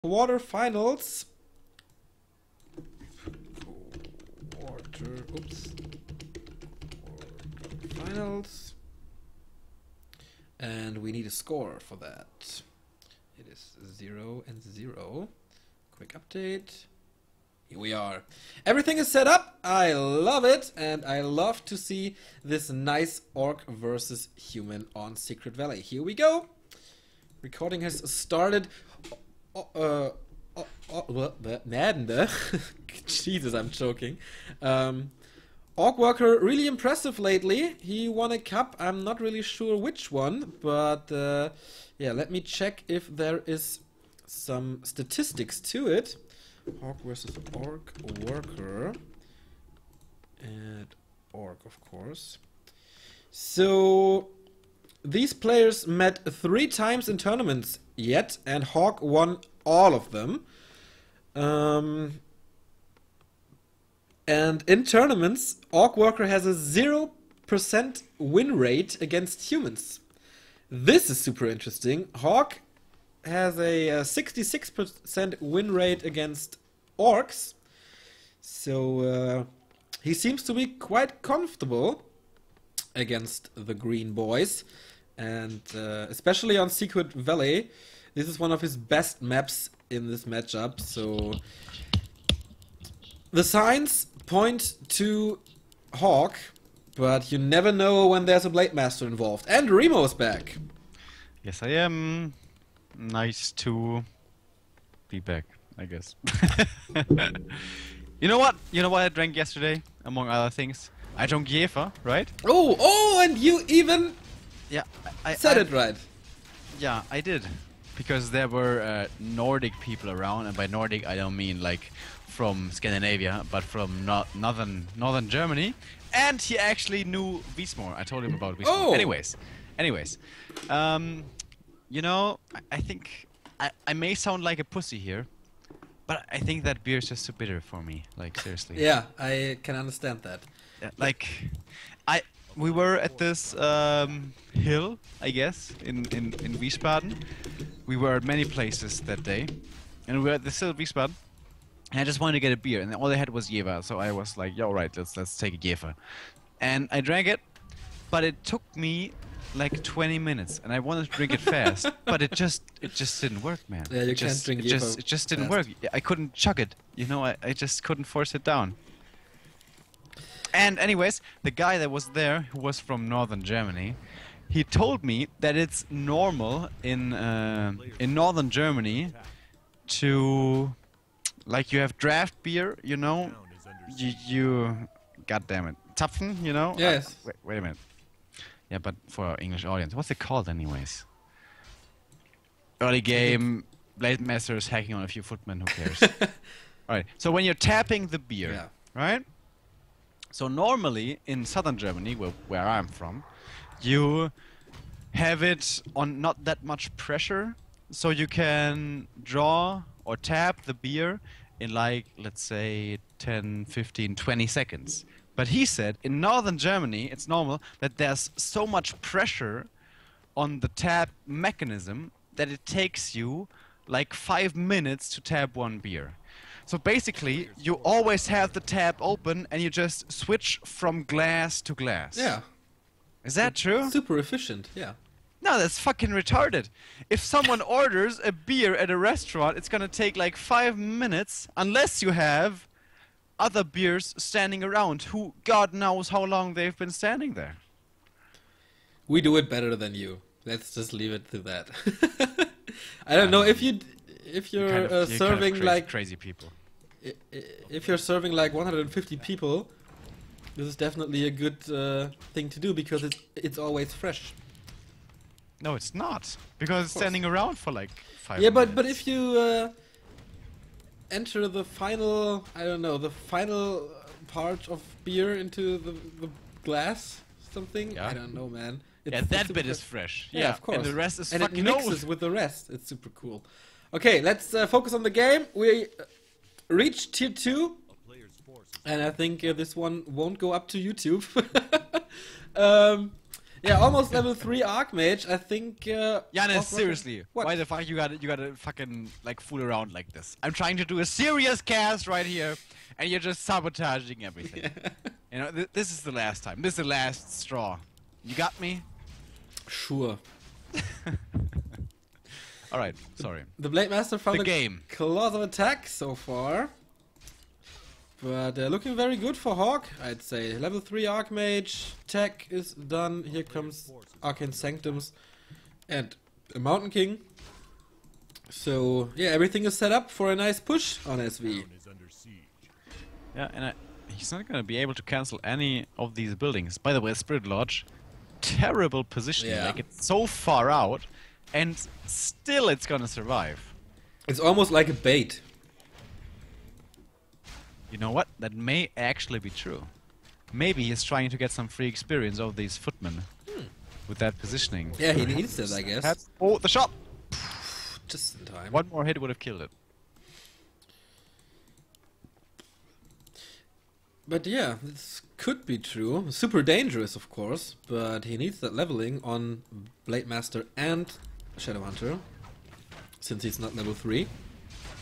Quarterfinals. Quarterfinals. And we need a score for that. It is 0-0. Quick update. Here we are. Everything is set up. I love it. And I love to see this nice orc versus human on Secret Valley. Here we go. Recording has started. Jesus, I'm choking. Orcworker, really impressive lately. He won a cup. I'm not really sure which one, but yeah, let me check if there is some statistics to it. Orc versus orc worker. And orc, of course. So these players met 3 times in tournaments yet, and Hawk won all of them. And in tournaments, Orcworker has a 0% win rate against humans. This is super interesting. Hawk has a 66% win rate against orcs. So he seems to be quite comfortable against the green boys. And especially on Secret Valley, this is one of his best maps in this matchup. So the signs point to Hawk, but you never know when there's a Blade Master involved. And Remo's back. Yes, I am. Nice to be back, I guess. You know what? You know what I drank yesterday, among other things? I drank Jefer, right? Oh, and you even said it right. Yeah, I did. Because there were Nordic people around, and by Nordic I don't mean like from Scandinavia, but from northern Germany. And he actually knew Wiesmoor. I told him about Wiesmoor. Oh. Anyways, you know, I think I may sound like a pussy here, but I think that beer is just too bitter for me. Like, seriously. Yeah, I can understand that. Like, we were at this hill, I guess, in Wiesbaden. We were at many places that day, and we were at this hill, Wiesbaden. And I just wanted to get a beer, and all they had was Jever. So I was like, "Yo, right, let's take a Jever." And I drank it, but it took me like 20 minutes, and I wanted to drink it fast, but it just didn't work, man. Yeah, you can't drink Jever. It just didn't work. I couldn't chug it. You know, I just couldn't force it down. And anyways, the guy that was there, who was from northern Germany, he told me that it's normal in northern Germany to, like, you have draft beer, you know, you God damn it, Zapfen, you know. Yes. Wait a minute. Yeah, but for our English audience, what's it called, anyways? Early game, Blade Masters hacking on a few footmen. Who cares? All right. So when you're tapping the beer, right? So normally in southern Germany, where I'm from, you have it on not that much pressure, so you can draw or tap the beer in, like, let's say 10, 15, 20 seconds. But he said in northern Germany it's normal that there's so much pressure on the tap mechanism that it takes you like 5 minutes to tap one beer. So basically, you always have the tap open and you just switch from glass to glass. Yeah. Is that true? Super efficient, yeah. No, that's fucking retarded. If someone orders a beer at a restaurant, it's gonna take like 5 minutes, unless you have other beers standing around who God knows how long they've been standing there. We do it better than you. Let's just leave it to that. I don't know if you're serving like crazy people. If you're serving like 150 people, this is definitely a good thing to do because it's always fresh. No, it's not, because it's standing around for like 5 minutes. Yeah, but if you enter the final, I don't know, the final part of beer into the glass, something. Yeah. I don't know, man. Yeah, that bit is fresh. Yeah, of course. And the rest is and fucking it mixes with the rest. It's super cool. Okay, let's focus on the game. We reached tier 2, and I think this one won't go up to YouTube. Yeah, almost level 3 Archmage. I think. Giannis, seriously, What? why the fuck you gotta fucking like fool around like this? I'm trying to do a serious cast right here, and you're just sabotaging everything. Yeah. You know, this is the last time. This is the last straw. You got me? Sure. All right, sorry. The Blade Master found The a game. claws of attack so far. But looking very good for Hawk, I'd say. Level 3 Archmage, tech is done. Here comes Arcane Sanctums and a Mountain King. So, yeah, everything is set up for a nice push on SV. Yeah, and he's not gonna be able to cancel any of these buildings. By the way, Spirit Lodge, terrible positioning. Yeah. Like, it's so far out, and still it's gonna survive. It's almost like a bait. You know what? That may actually be true. Maybe he's trying to get some free experience of these footmen with that positioning. Yeah, he needs it, I guess. Oh, the shot! Just in time. One more hit would have killed it. But yeah, this could be true. Super dangerous, of course, but he needs that leveling on Blade Master and Shadowhunter, since he's not level 3.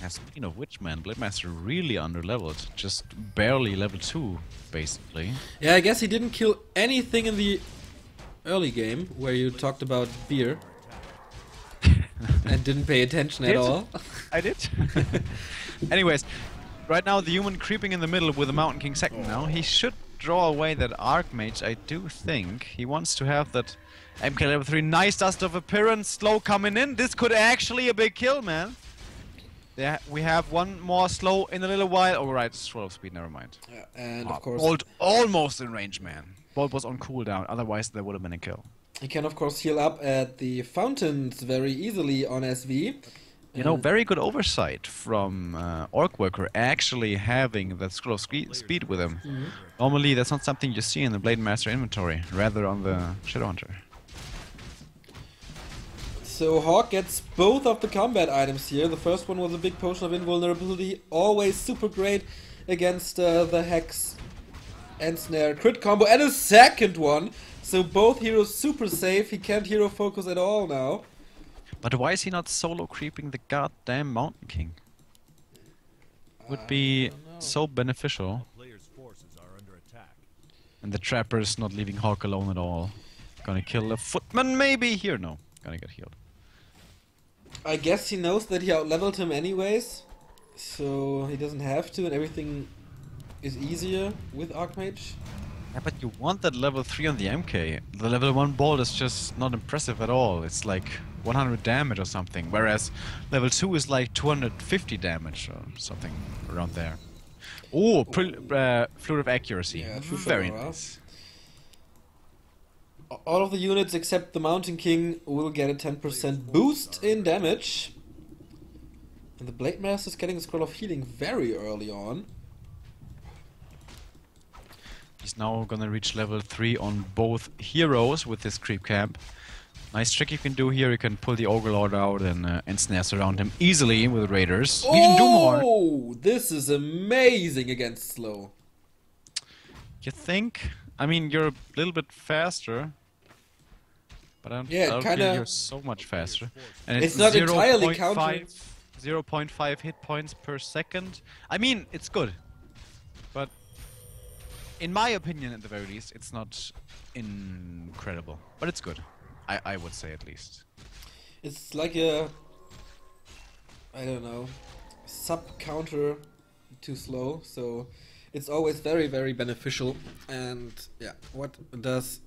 Yeah, speaking of which, man, Blade Master really underleveled. Just barely level 2, basically. Yeah, I guess he didn't kill anything in the early game, where you talked about beer. And didn't pay attention at all. I did. Anyways, right now the human creeping in the middle with the Mountain King second now. He should draw away that Archmage, I do think. He wants to have that MK level 3. Nice dust of appearance, slow coming in. This could actually a big kill, man. Yeah, we have one more slow in a little while. Oh, right, scroll of speed, never mind. Yeah, and of course, Bolt almost in range, man. Bolt was on cooldown, otherwise there would have been a kill. he can of course heal up at the fountains very easily on SV. You know, very good oversight from Orcworker actually having that scroll of speed with him. Normally that's not something you see in the Blade Master inventory, rather on the Shadowhunter. So Hawk gets both of the combat items here. The first one was a big potion of invulnerability, always super great against the Hex and Snare crit combo, and a second one. So both heroes super safe, he can't hero focus at all now. But why is he not solo creeping the goddamn Mountain King? Would be so beneficial. And the Trapper's not leaving Hawk alone at all. Gonna kill a footman maybe here, no. Gonna get healed. I guess he knows that he outleveled him anyways, so he doesn't have to, and everything is easier with Archmage. Yeah, but you want that level 3 on the MK. The level 1 bolt is just not impressive at all. It's like 100 damage or something, whereas level 2 is like 250 damage or something around there. Oh, Fluid of Accuracy. Yeah, very Aura. nice. All of the units except the Mountain King will get a 10% boost in damage. And the Blade Master is getting a scroll of healing very early on. He's now gonna reach level 3 on both heroes with this creep camp. Nice trick you can do here, you can pull the Ogre Lord out and snares around him easily with Raiders. He can do more. Oh, this is amazing against slow. You think? I mean, you're a little bit faster. But I don't feel kinda. you're so much faster. And It's not entirely counter. 0.5 hit points per second. I mean, it's good. But in my opinion, at the very least, it's not incredible. But it's good. I would say at least. It's like a, I don't know, sub-counter too slow, so it's always very, very beneficial. And yeah, what does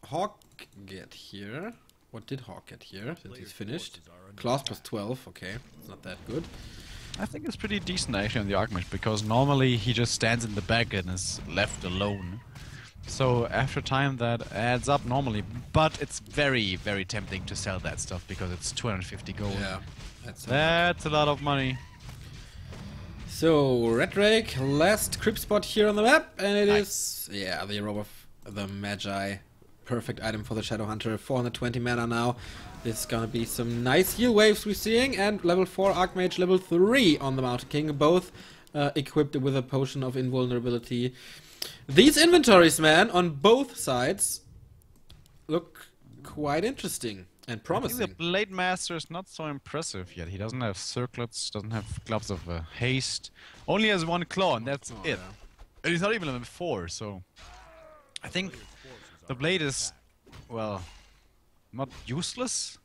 Hawk get here? What did Hawk get here since he's finished? Claws plus 12, okay, it's not that good. I think it's pretty decent actually on the Archmage, because normally he just stands in the back and is left alone. So after time that adds up normally, but it's very, very tempting to sell that stuff because it's 250 gold. Yeah, that's a lot of money. So Red Drake, last creep spot here on the map, and it is, yeah, the Robe of the Magi. Perfect item for the Shadowhunter, 420 mana now. This is gonna be some nice heal waves we're seeing, and level 4 Archmage, level 3 on the Mountain King, both equipped with a potion of invulnerability. These inventories, man, on both sides look quite interesting and I promising. think the Blade Master is not so impressive yet. He doesn't have circlets, doesn't have gloves of haste. Only has one claw, and that's it. Yeah. And he's not even level 4, so... I think the Blade is, well, not useless,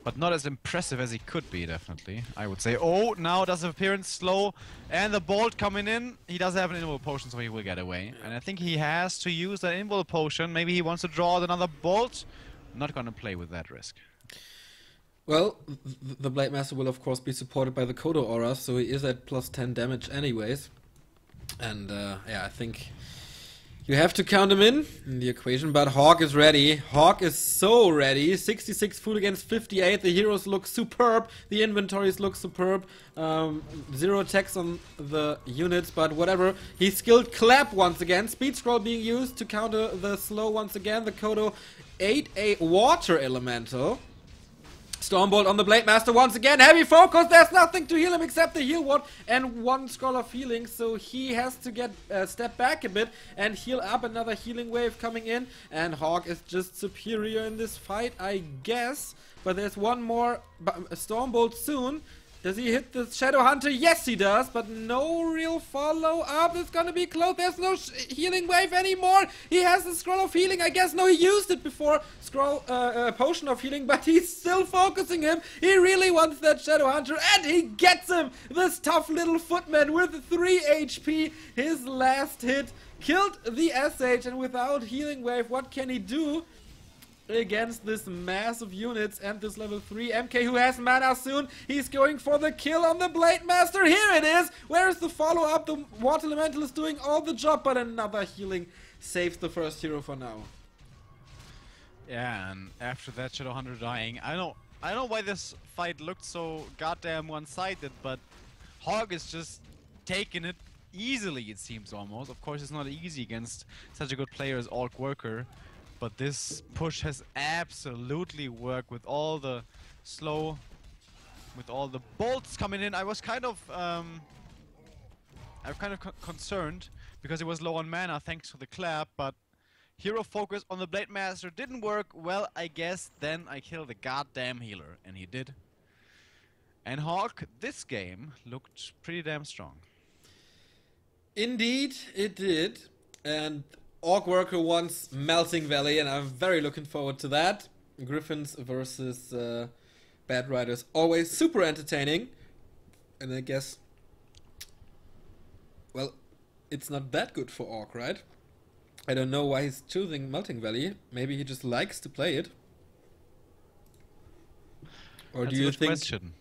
but not as impressive as he could be, definitely, I would say. Oh, now does appearance slow, and the bolt coming in. He does have an invul potion, so he will get away. And I think he has to use that invul potion. Maybe he wants to draw another bolt. Not gonna play with that risk. Well, the Blade Master will of course be supported by the Kodo Aura, so he is at plus 10 damage anyways. And yeah, I think you have to count him in the equation, but Hawk is ready. Hawk is so ready. 66 food against 58. The heroes look superb. The inventories look superb. 0 attacks on the units, but whatever. He skilled Clap once again. Speed Scroll being used to counter the slow once again. The Kodo ate a Water Elemental. Stormbolt on the Blade Master once again. Heavy focus. There's nothing to heal him except the heal ward and 1 scroll of healing. So he has to get step back a bit and heal up. Another healing wave coming in. And Hawk is just superior in this fight, I guess. But there's one more Stormbolt soon. Does he hit the Shadow Hunter? Yes, he does, but no real follow-up. It's gonna be close. There's no healing wave anymore. He has the Scroll of Healing, I guess. No, he used it before. Potion of Healing, but he's still focusing him. He really wants that Shadow Hunter, and he gets him. This tough little footman with 3 HP. His last hit killed the SH, and without healing wave, what can he do against this massive units and this level 3 MK who has mana soon? He's going for the kill on the Blade Master. Here it is. Where is the follow-up? The Water Elemental is doing all the job, but another healing saves the first hero for now. Yeah, and after that Shadow Hunter dying, I don't know why this fight looked so goddamn one-sided, but Hog is just taking it easily, it seems almost. Of course, it's not easy against such a good player as Orc-Worker. But this push has absolutely worked with all the with all the bolts coming in. I was kind of, concerned because it was low on mana thanks to the clap, but hero focus on the Blade Master didn't work. Well, I guess then I killed the goddamn healer, and he did. And Hawk, this game looked pretty damn strong. Indeed, it did. And Orc-Worker wants Melting Valley, and I'm very looking forward to that. Griffins versus Bad Riders, always super entertaining. And I guess, well, it's not that good for Orc, right? I don't know why he's choosing Melting Valley. Maybe he just likes to play it. Or That's do you a good think? Question.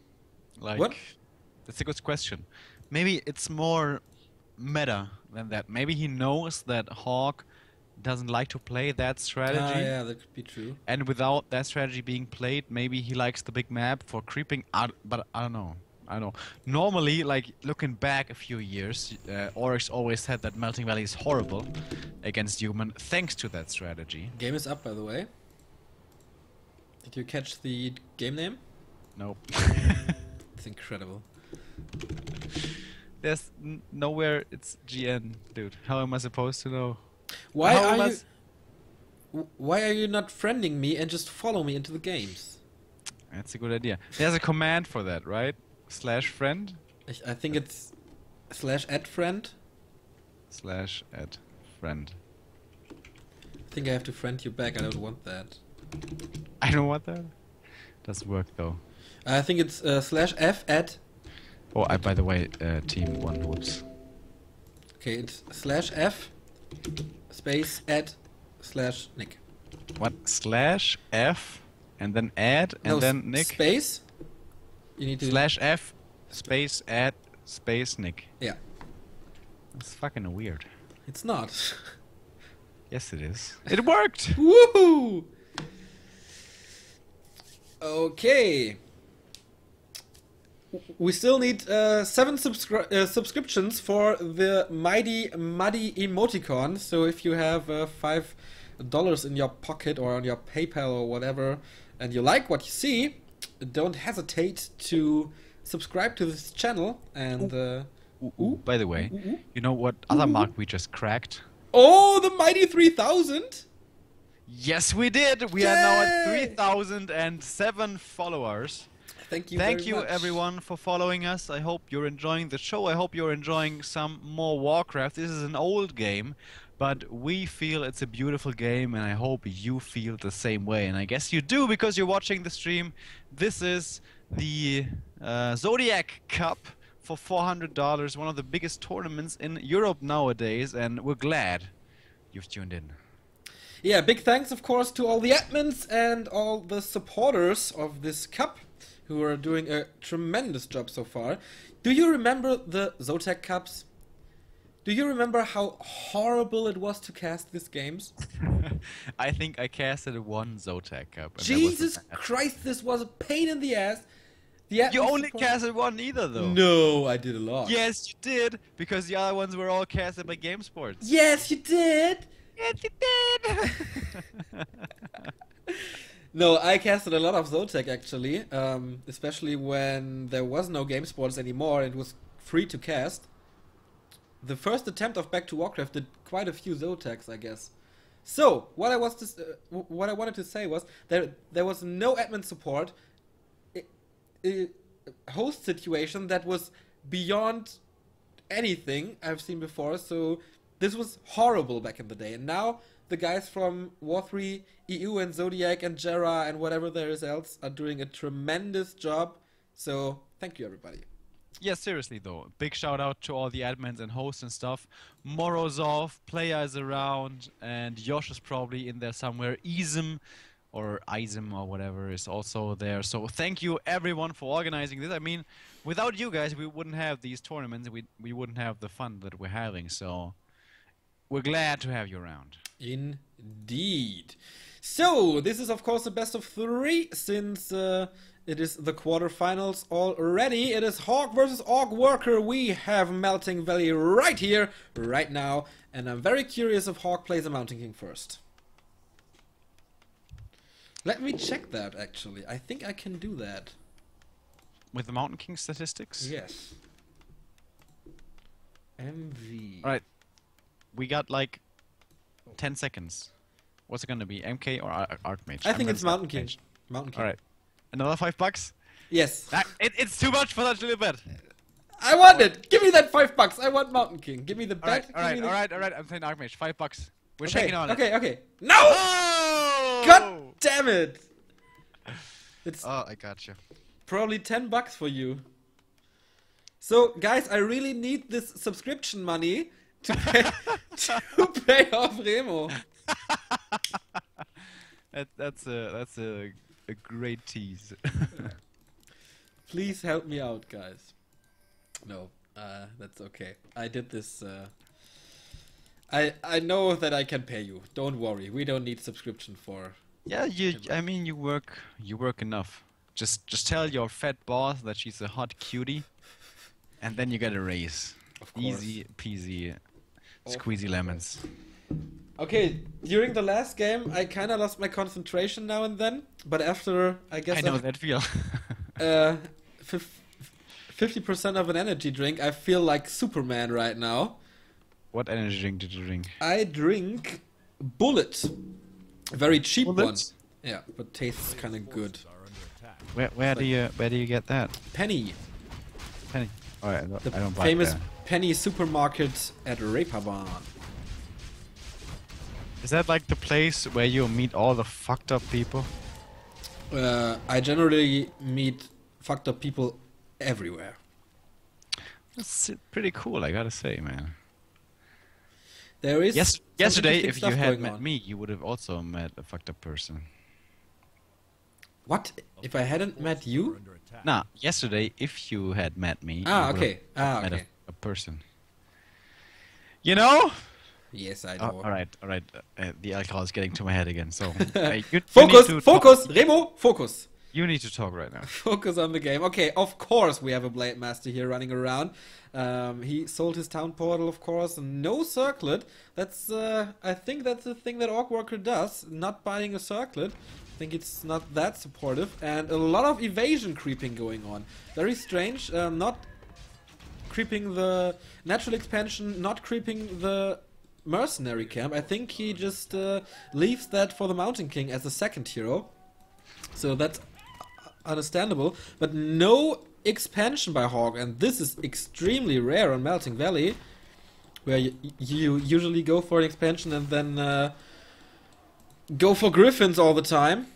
Like, What? That's a good question. Maybe it's more meta than that. Maybe he knows that Hawk doesn't like to play that strategy. Yeah, that could be true. And without that strategy being played, maybe he likes the big map for creeping out. But I don't know. I don't know. Normally, like looking back a few years, Oryx always said that Melting Valley is horrible against human thanks to that strategy. Game is up, by the way. Did you catch the game name? Nope. It's incredible. There's nowhere it's GN, dude. How am I supposed to know? Why are you not friending me and just follow me into the games? That's a good idea. There's a command for that, right? /friend? I think it's /@friend. /@friend. I think I have to friend you back. I don't want that. I don't want that. Doesn't work though. I think it's /f@. Oh, by the way, team one. Whoops. Okay, it's /f space @/Nick. What? /f and then add and No, then Nick? Space. You need to /f space add space Nick. Yeah. That's fucking weird. It's not. Yes, it is. It worked! Woohoo! Okay. We still need 7 subscriptions for the Mighty Muddy emoticon. So if you have $5 in your pocket or on your PayPal or whatever, and you like what you see, don't hesitate to subscribe to this channel. And by the way, you know what other mark we just cracked? Oh, the Mighty 3000! Yes, we did. We are now at 3,007 followers. Thank you Thank very you much. everyone for following us. I hope you're enjoying the show. I hope you're enjoying some more Warcraft. This is an old game, but we feel it's a beautiful game, and I hope you feel the same way. And I guess you do because you're watching the stream. This is the Zodiac Cup for $400, one of the biggest tournaments in Europe nowadays, and we're glad you've tuned in. Yeah, big thanks, of course, to all the admins and all the supporters of this cup who are doing a tremendous job so far. Do you remember the Zodiac Cups? Do you remember how horrible it was to cast these games? I think I casted one Zodiac Cup. And Jesus Christ, this was a pain in the ass. The you only casted one either, though. No, I did a lot. Yes, you did, because the other ones were all casted by Game Sports. Yes, you did. Yes, you did. No, I casted a lot of Zodiac actually, especially when there was no Game Sports anymore and it was free to cast. The first attempt of Back to Warcraft did quite a few Zodiacs, I guess. So, what I wanted to say was there was no admin support, a host situation that was beyond anything I've seen before, so this was horrible back in the day. And now the guys from War3, EU and Zodiac and Jera and whatever there is else are doing a tremendous job. So thank you everybody. Yeah, seriously though, big shout out to all the admins and hosts and stuff. Morozov, Player is around, and Yosh is probably in there somewhere. Izm or whatever is also there. So thank you everyone for organizing this. I mean, without you guys we wouldn't have these tournaments, we wouldn't have the fun that we're having, so we're glad to have you around. Indeed. So, this is of course the best of 3 since it is the quarterfinals already. It is Hawk versus orcworker. We have Melting Valley right here, right now. And I'm very curious if Hawk plays a Mountain King first. Let me check that actually. I think I can do that. With the Mountain King statistics? Yes. MV. Alright. We got like 10 seconds. What's it gonna be? MK or Archmage? I think it's Mountain King. Mountain King. Alright. Another $5? Yes. It's too much for such a little bet. I want it! Give me that $5! I want Mountain King. Give me the bet. Alright. I'm saying Archmage. $5. We're checking on it. Okay. No! Oh! God damn it! It's I got you. probably $10 for you. So, guys, I really need this subscription money to pay off Remo. That's a great tease. Please help me out, guys. No, that's okay. I did this. I know that I can pay you. Don't worry. We don't need subscription for. Yeah, I mean, you work enough. Just tell your fat boss that she's a hot cutie, and then you get a raise. Of course. Easy peasy, squeezy lemons. Okay, during the last game, I kind of lost my concentration now and then, but after, I guess I know that feel. 50% of an energy drink, I feel like Superman right now. What energy drink did you drink? I drink Bullet, a very cheap Bullet? one. Yeah, but tastes kind of good. Where do you get that? Penny, Penny. Oh, I the don't buy famous that. Penny supermarket at Reeperbahn. Is that like the place where you meet all the fucked up people? I generally meet fucked up people everywhere. That's pretty cool, I gotta say, man. There is Yesterday, interesting if you stuff had going met on. me, you would have also met a fucked up person. What? If I hadn't met you? Nah, yesterday, if you had met me, Ah, you would okay. have met Okay. a person. You know? Yes, I Oh, know. alright. The alcohol is getting to my head again, so... Focus! Focus! Remo, focus! You need to talk right now. Focus on the game. Okay, of course we have a Blade Master here running around. He sold his town portal, of course. No circlet. That's, I think that's the thing that orcworker does. Not buying a circlet. I think it's not that supportive. And a lot of evasion creeping going on. Very strange. Not creeping the natural expansion, not creeping the mercenary camp. I think he just leaves that for the Mountain King as a second hero. So that's understandable. But no expansion by Hawk, and this is extremely rare on Melting Valley, where you usually go for an expansion and then go for Griffins all the time.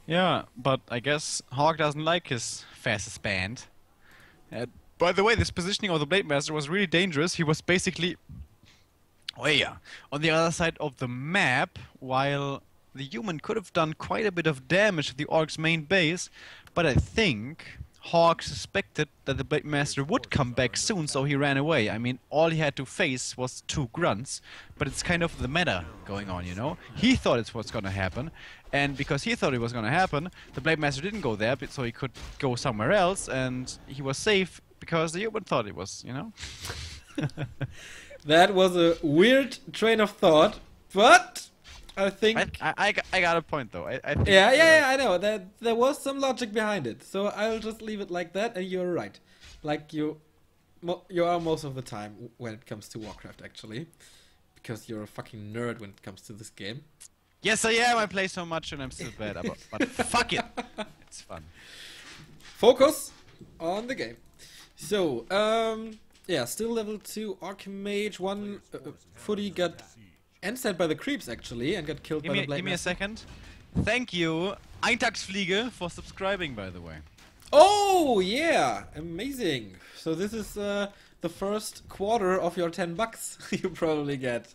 Yeah, but I guess Hawk doesn't like his fastest band. By the way, this positioning of the Blade Master was really dangerous. He was basically on the other side of the map, while the human could have done quite a bit of damage to the Orc's main base, but I think Hawk suspected that the Blade Master would come back soon, so he ran away. I mean, all he had to face was 2 grunts, but it's kind of the meta going on, you know? He thought it's what's gonna happen, and because he thought it was gonna happen, the Blade Master didn't go there, so he could go somewhere else, and he was safe because the human thought it was, you know? That was a weird train of thought, but I think... I got a point, though. I think I know. There was some logic behind it. So I'll just leave it like that, and you're right. Like you are most of the time when it comes to Warcraft, actually. Because you're a fucking nerd when it comes to this game. Yes, I am. I play so much and I'm still bad. But fuck it. It's fun. Focus on the game. So, yeah, still level 2 Archmage. One footy got end-sent by the creeps, actually, and got killed by the Blade Give me a Master. second. Thank you, Eintagsfliege, for subscribing, by the way. Oh, yeah! Amazing! So this is the first quarter of your $10 you probably get.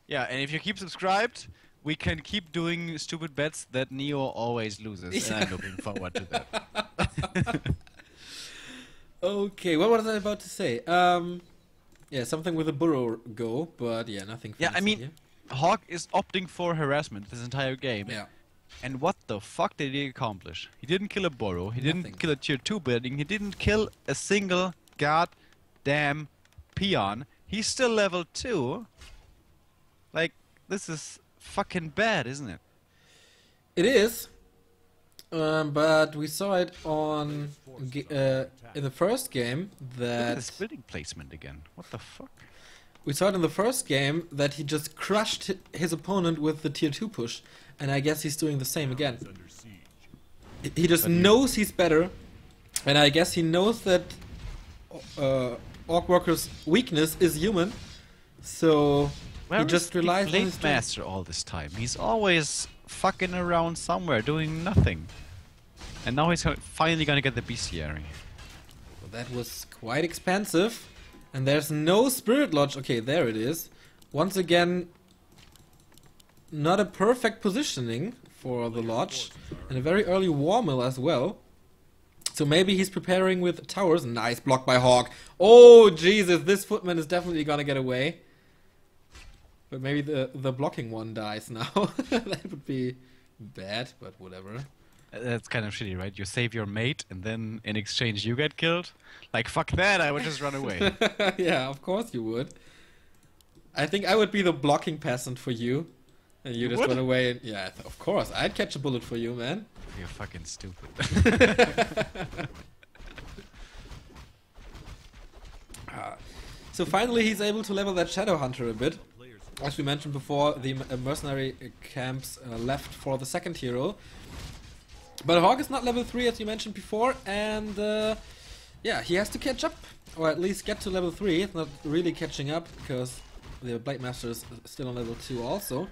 Yeah, and if you keep subscribed, we can keep doing stupid bets that Neo always loses, and I'm looking forward to that. Okay, what was I about to say? Yeah, something with a burrow go, but yeah, nothing fancy. Yeah, I mean, here. Hawk is opting for harassment this entire game. Yeah. And what the fuck did he accomplish? He didn't kill a burrow, he Nothing. didn't kill a tier 2 building, he didn't kill a single goddamn peon. He's still level 2. Like, this is fucking bad, isn't it? It is, but we saw it on in the first game Look at that this building placement again. What the fuck? we saw it in the first game that he just crushed his opponent with the tier 2 push, and I guess he's doing the same again. He just knows he's better, and I guess he knows that Orcworker's weakness is human, so he just relies on his Blade Master all this time. He's always fucking around somewhere doing nothing. And now he's finally gonna get the bestiary. Well, that was quite expensive, and there's no Spirit Lodge. Okay, there it is. Once again, not a perfect positioning for the Lodge, and a very early War Mill as well. So maybe he's preparing with towers. Nice block by Hawk. Oh, Jesus, this footman is definitely gonna get away. But maybe the blocking one dies now. That would be bad, but whatever. That's kind of shitty, right? You save your mate, and then in exchange you get killed? Like, fuck that, I would just run away. Yeah, of course you would. I think I would be the blocking peasant for you. And you just would? run away. And, yeah, of course. I'd catch a bullet for you, man. You're fucking stupid. So finally he's able to level that Shadow Hunter a bit. As we mentioned before, the mercenary camps left for the second hero. But Hawk is not level 3 as you mentioned before, and yeah, he has to catch up, or at least get to level 3. It's not really catching up, because the Blade Master is still on level 2 also.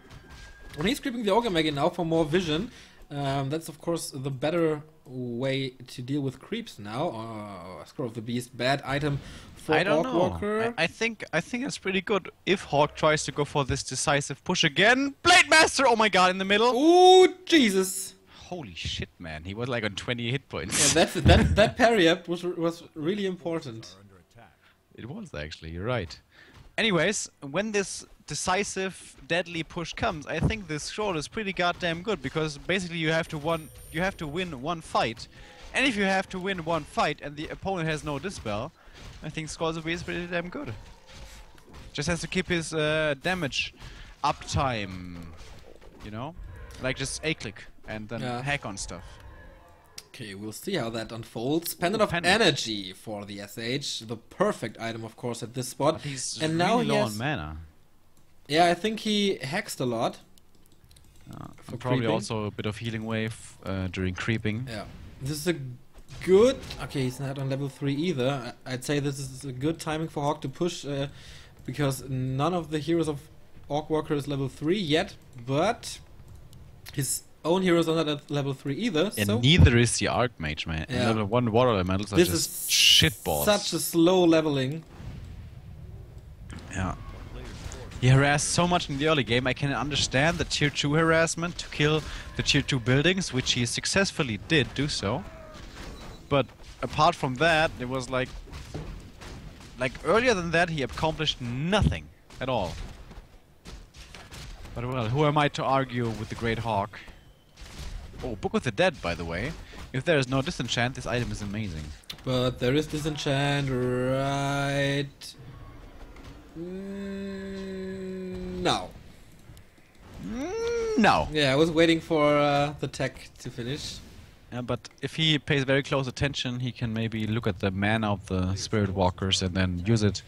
And he's creeping the Ogre Magi now for more vision. That's of course the better way to deal with creeps now. Scroll of the Beast, bad item for I don't know. Orcworker. I think it's pretty good if Hawk tries to go for this decisive push again. Blade Master! Oh my god, in the middle! Ooh, Jesus! Holy shit, man. He was like on 20 hit points. Yeah, that parry up was really important. It was actually, you're right. Anyways, when this decisive, deadly push comes, I think this short is pretty goddamn good, because basically you have to win one fight. And if you have to win one fight and the opponent has no dispel, I think Scores of is pretty damn good. Just has to keep his damage uptime, you know? Like just A-click and then hack on stuff. Okay, we'll see how that unfolds. Pendant of Energy for the SH, the perfect item, of course, at this spot. But he's and really now low on mana. Yeah, I think he hexed a lot. And probably also a bit of healing wave during creeping. Yeah, this is a good... Okay, he's not on level 3 either. I'd say this is a good timing for Hawk to push, because none of the heroes of Orcworker is level 3 yet, but his own heroes are not at level 3 either. And so neither is the Archmage, man. Yeah. And level 1 water elementals are this just is shitballs. such a slow leveling. Yeah. He harassed so much in the early game. I can understand the tier 2 harassment to kill the tier 2 buildings, which he successfully did do so. But apart from that, it was like earlier than that, he accomplished nothing at all. But well, who am I to argue with the Great Hawk? Oh, Book of the Dead, by the way. If there is no disenchant, this item is amazing. But there is disenchant, right? No. No. Yeah, I was waiting for the tech to finish. Yeah, but if he pays very close attention, he can maybe look at the mana of the Spirit Walkers and then use it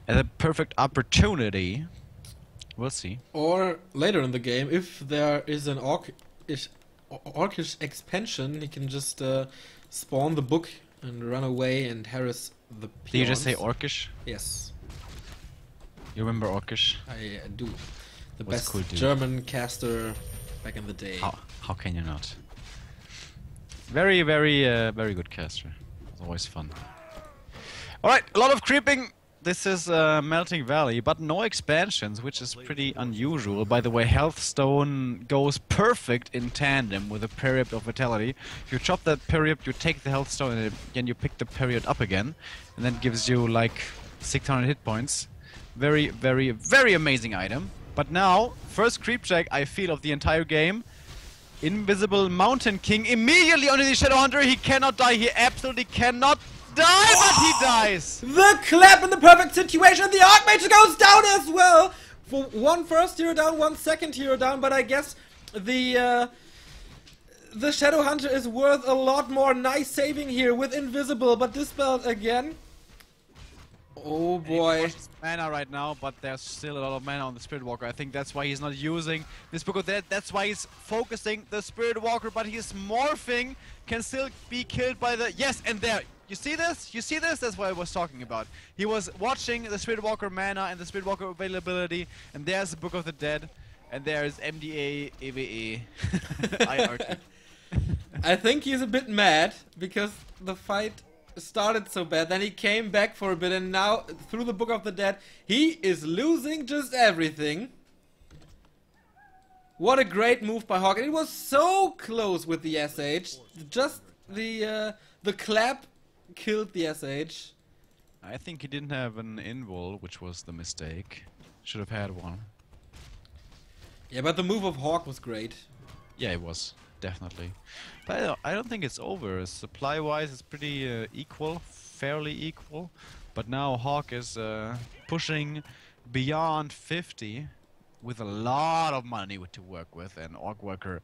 as a perfect opportunity. We'll see. Or later in the game, if there is an orcish expansion, he can just spawn the book and run away and harass the peons. Did you just say Orcish? Yes. You remember Orcish? I do. The Was best cool, dude. German caster back in the day. How can you not? Very, very good caster. It's always fun. Alright, a lot of creeping. This is Melting Valley, but no expansions, which is pretty unusual. By the way, Healthstone goes perfect in tandem with a period of Vitality. If you chop that period, you take the Healthstone and then you pick the period up again. And that gives you like 600 hit points. Very, very, very amazing item. But now, first creep check I feel of the entire game. Invisible Mountain King immediately onto the Shadow Hunter. He cannot die. He absolutely cannot die, but he dies. The clap in the perfect situation. The Archmage goes down as well. For one first hero down, one second hero down. But I guess the Shadow Hunter is worth a lot more. Nice saving here with Invisible, but dispelled again. Oh boy. He mana right now, but there's still a lot of mana on the Spirit Walker. I think that's why he's not using this Book of Dead. That's why he's focusing the Spirit Walker, but he's morphing. Can still be killed by the... Yes, and there. You see this? You see this? That's what I was talking about. He was watching the Spirit Walker mana and the Spirit Walker availability, and there's the Book of the Dead, and there's MDA, EVE, IRT. I think he's a bit mad because the fight started so bad, then he came back for a bit, and now through the Book of the Dead he is losing just everything. What a great move by Hawk, and it was so close with the SH. Just the clap killed the SH. I think he didn't have an invul, which was the mistake. Should have had one. Yeah, but the move of Hawk was great. Yeah, it was. Definitely. But I don't think it's over. Supply-wise, it's pretty equal, fairly equal. But now Hawk is pushing beyond 50 with a lot of money to work with, and Orcworker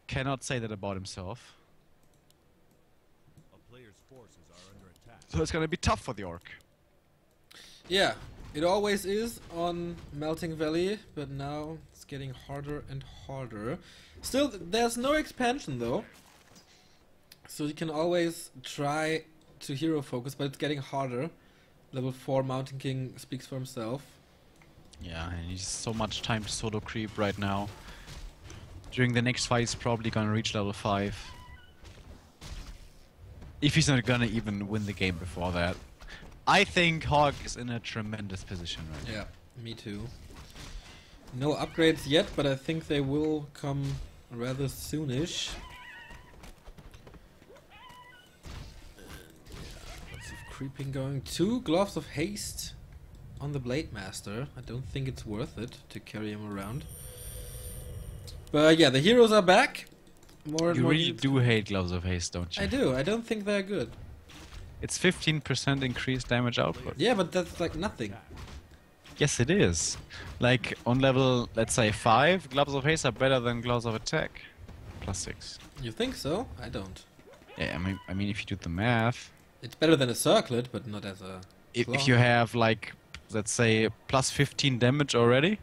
cannot say that about himself. A player's forces are under attack. So it's gonna be tough for the Orc. Yeah, it always is on Melting Valley, but now it's getting harder and harder. Still, there's no expansion though, so you can always try to hero focus, but it's getting harder. Level 4 Mountain King speaks for himself. Yeah, and he's so much time to solo creep right now. During the next fight, he's probably gonna reach level 5. If he's not gonna even win the game before that. I think Hawk is in a tremendous position right now. Yeah, me too. No upgrades yet, but I think they will come rather soonish. Lots of creeping going. 2 Gloves of Haste on the Blade Master. I don't think it's worth it to carry him around. But yeah, the heroes are back. More and You more really do hate Gloves of Haste, don't you? I do. I don't think they're good. It's 15% increased damage output. Yeah, but that's like nothing. Yes, it is. Like, on level, let's say 5, Gloves of Haste are better than Gloves of Attack. +6. You think so? I don't. Yeah, I mean, if you do the math, It's better than a circlet, but not as a if claw. you have like, let's say, plus 15 damage already,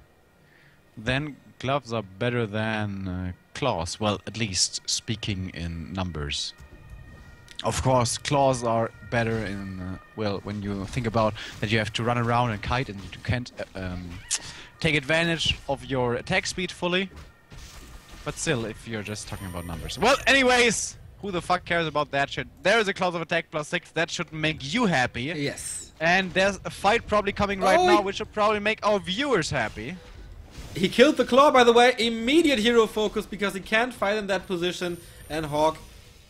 then gloves are better than claws. Well, at least speaking in numbers. Of course, claws are better in, well, when you think about that you have to run around and kite and you can't take advantage of your attack speed fully. But still, if you're just talking about numbers. Well, anyways, who the fuck cares about that shit? There is a clause of attack plus 6, that should make you happy. Yes. And there's a fight probably coming right Oh, now, which should probably make our viewers happy. He killed the claw, by the way. Immediate hero focus because he can't fight in that position. And Hawk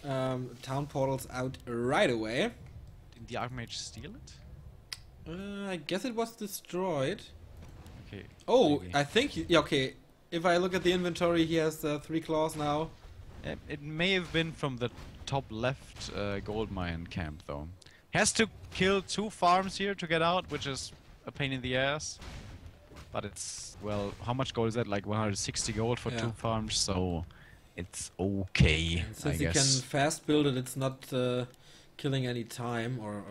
town portals out right away. Did the Archmage steal it? I guess it was destroyed. Okay. Oh, maybe. I think yeah, okay. If I look at the inventory, he has 3 claws now. It may have been from the top left gold mine camp, though. Has to kill 2 farms here to get out, which is a pain in the ass. But it's, well, how much gold is that? Like 160 gold for Yeah. 2 farms, so it's okay, And I since he can guess. fast build it, it's not killing any time or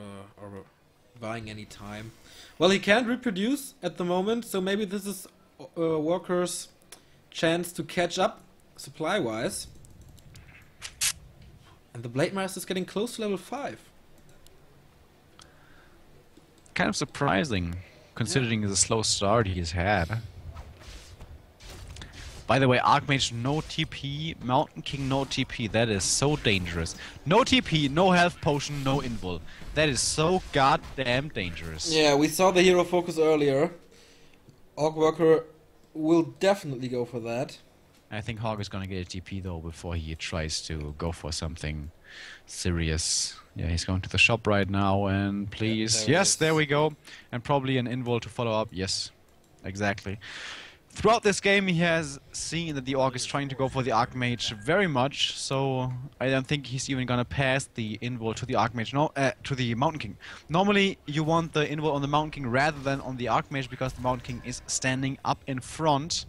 buying any time. Well, he can't reproduce at the moment, so maybe this is Worker's chance to catch up supply-wise. And the Blade Master is getting close to level 5. Kind of surprising, considering the slow start he's had. By the way, Archmage no TP, Mountain King no TP, that is so dangerous. No TP, no health potion, no invul. That is so goddamn dangerous. Yeah, we saw the hero focus earlier. Orc Worker will definitely go for that. I think Hog is gonna get a TP though before he tries to go for something serious. Yeah, he's going to the shop right now and please. there it Yes, is. there we go. And probably an invul to follow up. Yes, exactly. Throughout this game, he has seen that the Orc is trying to go for the Archmage very much, so I don't think he's even gonna pass the invul to the Archmage, no, to the Mountain King. Normally, you want the invul on the Mountain King rather than on the Archmage because the Mountain King is standing up in front.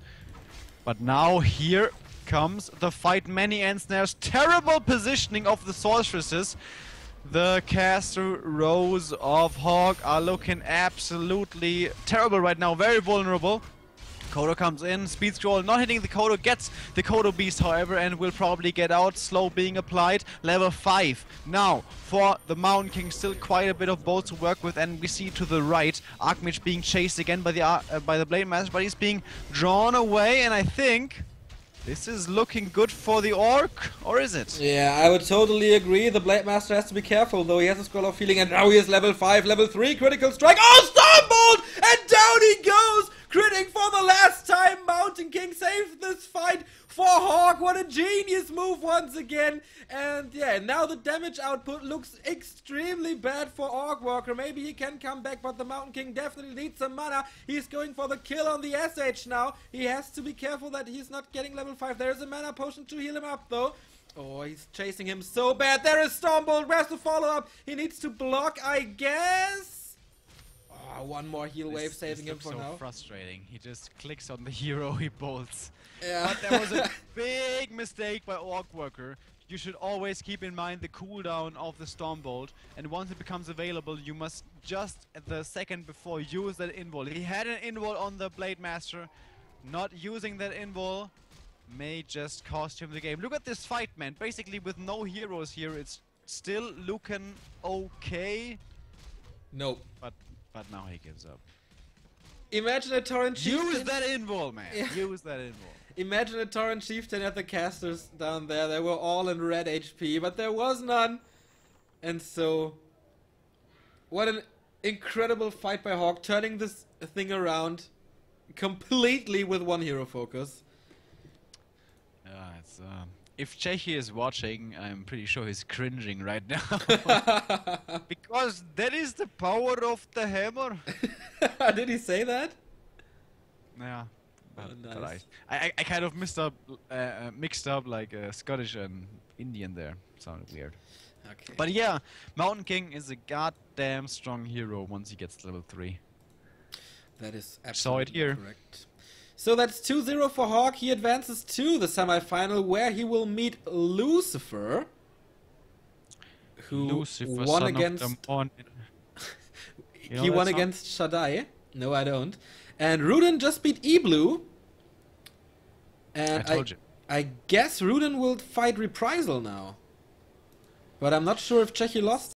But now here comes the fight. Many ensnares, terrible positioning of the sorceresses. The caster rows of Hog are looking absolutely terrible right now, very vulnerable. Kodo comes in, speed scroll, not hitting the Kodo, gets the Kodo beast however, and will probably get out, slow being applied, level 5. Now, for the Mountain King, still quite a bit of bolts to work with, and we see to the right, Archmage being chased again by the Blade Master, but he's being drawn away, and I think this is looking good for the Orc, or is it? Yeah, I would totally agree. The Blade Master has to be careful, though he has a scroll of healing, and now he is level 5, level 3, critical strike. Oh, stumbled! And down he goes! Critting for the last time. Mountain King saves this fight for Hawk. What a genius move once again. And yeah, now the damage output looks extremely bad for Orc Worker. Maybe he can come back, but the Mountain King definitely needs some mana. He's going for the kill on the SH now. He has to be careful that he's not getting level 5. There is a mana potion to heal him up though. Oh, he's chasing him so bad. There is Stormbolt. Where's the follow-up? He needs to block, I guess. Oh, one more heal wave saving him for so now. Frustrating. He just clicks on the hero, he bolts. Yeah. But that was a big mistake by Orc Worker. You should always keep in mind the cooldown of the Stormbolt, and once it becomes available, you must just at the second before use that invul. He had an invul on the Blade Master. Not using that invul may just cost him the game. Look at this fight, man. Basically, with no heroes here, it's still looking okay. Nope. But now he gives up. Imagine a Torrent Chieftain. Use that invul, man. Yeah. Use that invul. Imagine a Torrent Chieftain at the casters down there. They were all in red HP, but there was none. And so, what an incredible fight by Hawk, turning this thing around completely with one hero focus. It's if Chechi is watching, I'm pretty sure he's cringing right now. Because that is the power of the hammer. Did he say that? Yeah. Oh, But nice. I kind of mixed up like Scottish and Indian there. Sounded weird. Okay. But yeah, Mountain King is a goddamn strong hero once he gets level 3. That is Saw it absolutely here. correct. So that's 2-0 for Hawk. He advances to the semifinal where he will meet Lucifer. who Lucifer, won son against... of the morning. You know He that won song? against Shaddai. No, I don't. And Rudin just beat E-Blue. And I told you. I guess Rudin will fight Reprisal now. But I'm not sure if Chechi lost